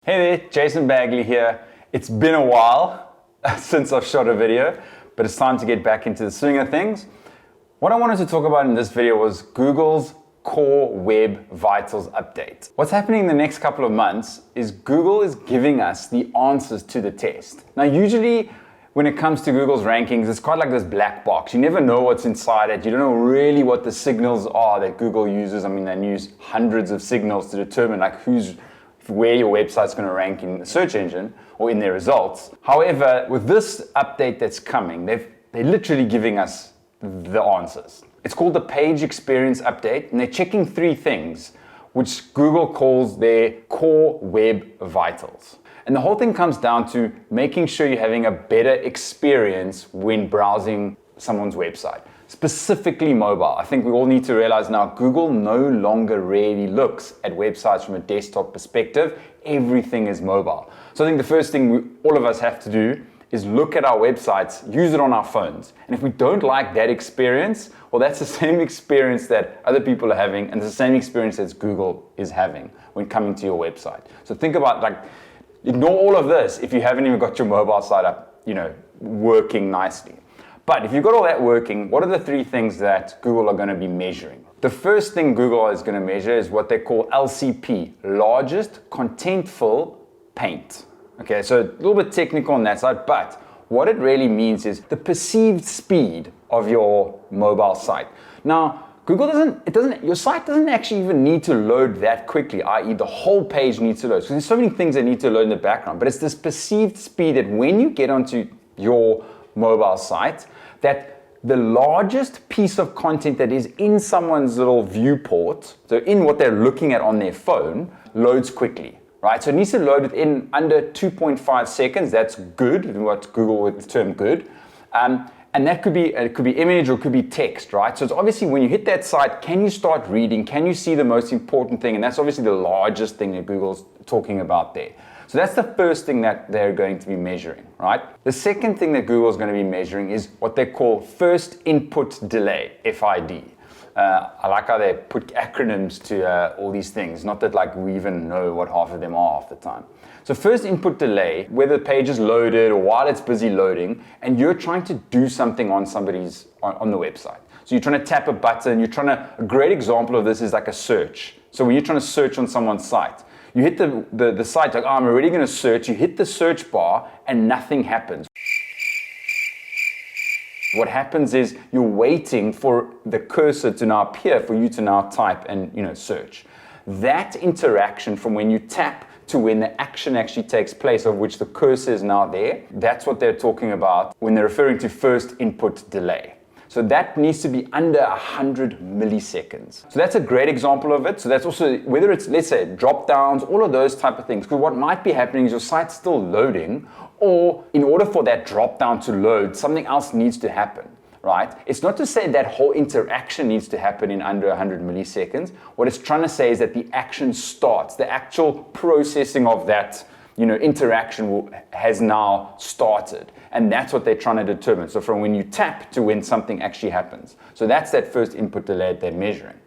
Hey there, Jason Bagley here. It's been a while since I've shot a video, but it's time to get back into the swing of things. What I wanted to talk about in this video was Google's Core Web Vitals update. What's happening in the next couple of months is Google is giving us the answers to the test. Now, usually when it comes to Google's rankings, it's quite like this black box. You never know what's inside it. You don't know really what the signals are that Google uses. I mean, they use hundreds of signals to determine like where your website's going to rank in the search engine or in their results. However, with this update that's coming, they're literally giving us the answers. It's called the Page Experience Update, and they're checking three things, which Google calls their Core Web Vitals. And the whole thing comes down to making sure you're having a better experience when browsing someone's website, specifically mobile. I think we all need to realize now Google no longer really looks at websites from a desktop perspective. Everything is mobile. So I think the first thing all of us have to do is look at our websites, use it on our phones. And if we don't like that experience, well, that's the same experience that other people are having, and it's the same experience that Google is having when coming to your website. So think about ignore all of this if you haven't even got your mobile site up, working nicely. But if you've got all that working, what are the three things that Google are going to be measuring? The first thing Google is going to measure is what they call LCP, largest contentful paint. Okay, so a little bit technical on that side, but what it really means is the perceived speed of your mobile site. Now, your site doesn't actually even need to load that quickly, i.e. the whole page needs to load. So there's so many things that need to load in the background, but it's this perceived speed that when you get onto your mobile site, that the largest piece of content that is in someone's little viewport, so in what they're looking at on their phone, loads quickly, right? So it needs to load within under 2.5 seconds. That's good, what Google would term good. And that could be image or it could be text, right? So it's obviously when you hit that site, can you start reading? Can you see the most important thing? And that's obviously the largest thing that Google's talking about there. So that's the first thing that they're going to be measuring, right? The second thing that Google is going to be measuring is what they call first input delay, FID. I like how they put acronyms to all these things, not that we even know what half of them are half the time. So first input delay, whether the page is loaded or while it's busy loading, and you're trying to do something on on the website. So you're trying to tap a button, a great example of this is like a search. So when you're trying to search on someone's site, you hit the site, I'm already going to search, you hit the search bar and nothing happens. What happens is you're waiting for the cursor to now appear for you to now type and search. That interaction from when you tap to when the action actually takes place, of which the cursor is now there, that's what they're talking about when they're referring to first input delay. So that needs to be under 100 milliseconds. So that's a great example of it. So that's also, whether it's, let's say, drop downs, all of those type of things. Because what might be happening is your site's still loading, or in order for that drop down to load, something else needs to happen, right? It's not to say that whole interaction needs to happen in under 100 milliseconds. What it's trying to say is that the action starts, the actual processing of that interaction has now started. And that's what they're trying to determine. So from when you tap to when something actually happens. So that's that first input delay that they're measuring.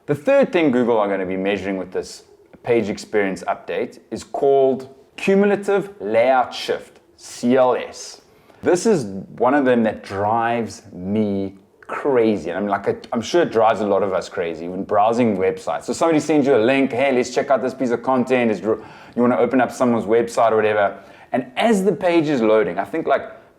The third thing Google are going to be measuring with this page experience update is called Cumulative Layout Shift, CLS. This is one of them that drives me crazy. And I'm sure it drives a lot of us crazy when browsing websites. So somebody sends you a link, hey, let's check out this piece of content. You want to open up someone's website or whatever. And as the page is loading, I think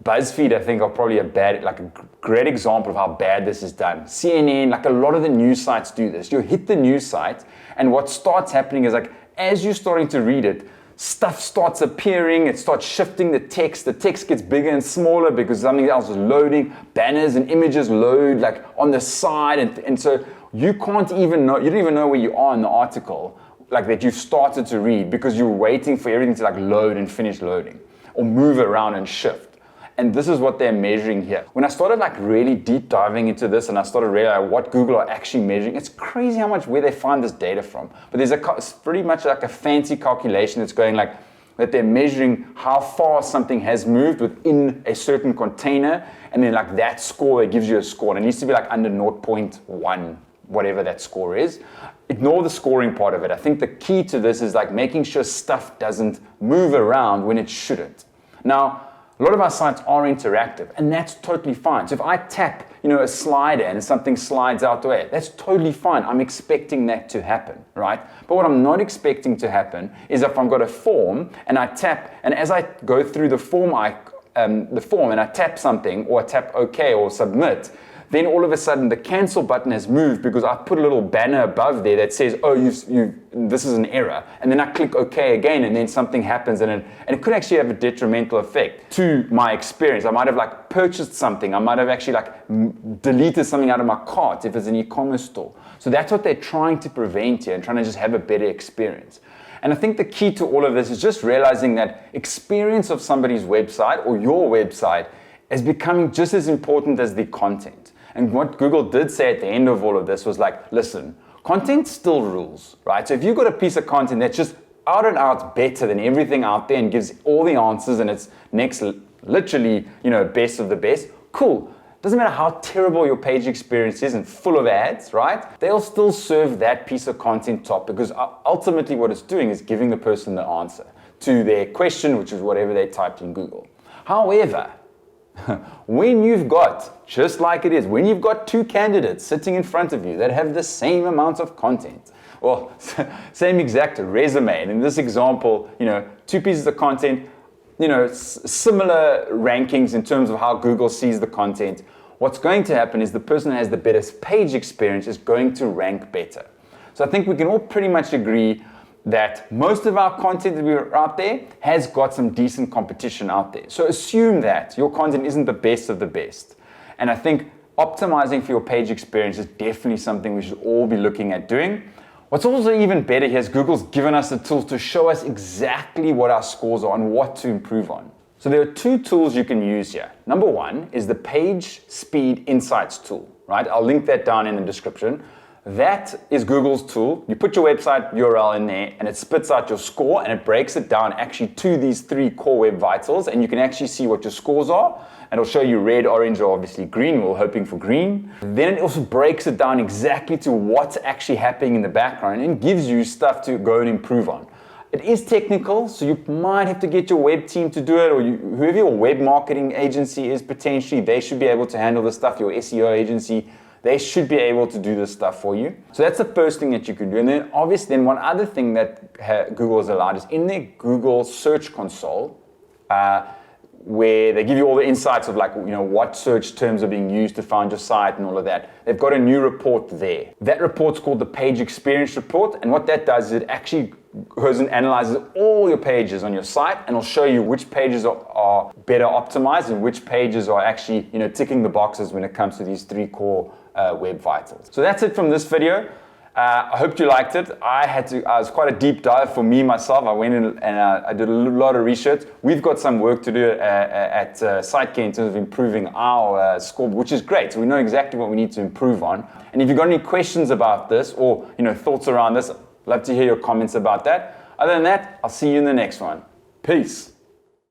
BuzzFeed, are probably a great example of how bad this is done. CNN, a lot of the news sites do this. You hit the news site, and what starts happening is as you're starting to read it, stuff starts appearing, it starts shifting the text gets bigger and smaller because something else is loading, banners and images load on the side, and so you don't even know where you are in the article that you've started to read because you're waiting for everything to load and finish loading or move around and shift. And this is what they're measuring here. When I started really deep diving into this and I started realizing what Google are actually measuring, it's crazy where they find this data from. But it's pretty much a fancy calculation that's going that they're measuring how far something has moved within a certain container, and then that score, it gives you a score. And it needs to be under 0.1 whatever that score is. Ignore the scoring part of it. I think the key to this is like making sure stuff doesn't move around when it shouldn't. Now, a lot of our sites are interactive, and that's totally fine. So if I tap, a slider and something slides out the way, that's totally fine. I'm expecting that to happen, right? But what I'm not expecting to happen is if I've got a form and I tap, and as I go through the form and I tap something, or I tap OK or submit, then all of a sudden the cancel button has moved because I put a little banner above there that says, oh, this is an error. And then I click OK again, and then something happens, and it could actually have a detrimental effect to my experience. I might have like purchased something. I might have actually like deleted something out of my cart if it's an e-commerce store. So that's what they're trying to prevent here and trying to just have a better experience. And I think the key to all of this is just realizing that experience of somebody's website or your website is becoming just as important as the content. And what Google did say at the end of all of this was like, listen, content still rules, right? So if you've got a piece of content that's just out and out better than everything out there and gives all the answers and it's literally, best of the best, cool. Doesn't matter how terrible your page experience is and full of ads, right? They'll still serve that piece of content top, because ultimately what it's doing is giving the person the answer to their question, which is whatever they typed in Google. However, when you've got, just like it is, when you've got two candidates sitting in front of you that have the same amount of content, or same exact resume, and in this example, two pieces of content, similar rankings in terms of how Google sees the content, what's going to happen is the person that has the better page experience is going to rank better. So I think we can all pretty much agree that most of our content that we're out there has got some decent competition out there. So assume that your content isn't the best of the best. And I think optimizing for your page experience is definitely something we should all be looking at doing. What's also even better here is Google's given us the tools to show us exactly what our scores are and what to improve on. So there are two tools you can use here. Number one is the Page Speed Insights tool, right? I'll link that down in the description. That is Google's tool. You put your website URL in there and it spits out your score, and it breaks it down actually to these 3 core web vitals, and you can actually see what your scores are. And it'll show you red, orange, or obviously green. We're hoping for green. Then it also breaks it down exactly to what's actually happening in the background and gives you stuff to go and improve on. It is technical, so you might have to get your web team to do it, or whoever your web marketing agency is, potentially, they should be able to handle this stuff. Your SEO agency, they should be able to do this stuff for you. So that's the first thing that you can do. And then obviously, one other thing that Google has allowed is in their Google Search Console, where they give you all the insights of what search terms are being used to find your site and all of that. They've got a new report there. That report's called the Page Experience Report, and what that does is it actually goes and analyzes all your pages on your site, and it'll show you which pages are better optimized and which pages are actually ticking the boxes when it comes to these 3 core web vitals. So that's it from this video. I hope you liked it. It was quite a deep dive for me myself. I went in and I did a lot of research. We've got some work to do at SiteCare in terms of improving our score, which is great. So we know exactly what we need to improve on. And if you've got any questions about this or thoughts around this, I'd love to hear your comments about that. Other than that, I'll see you in the next one. Peace.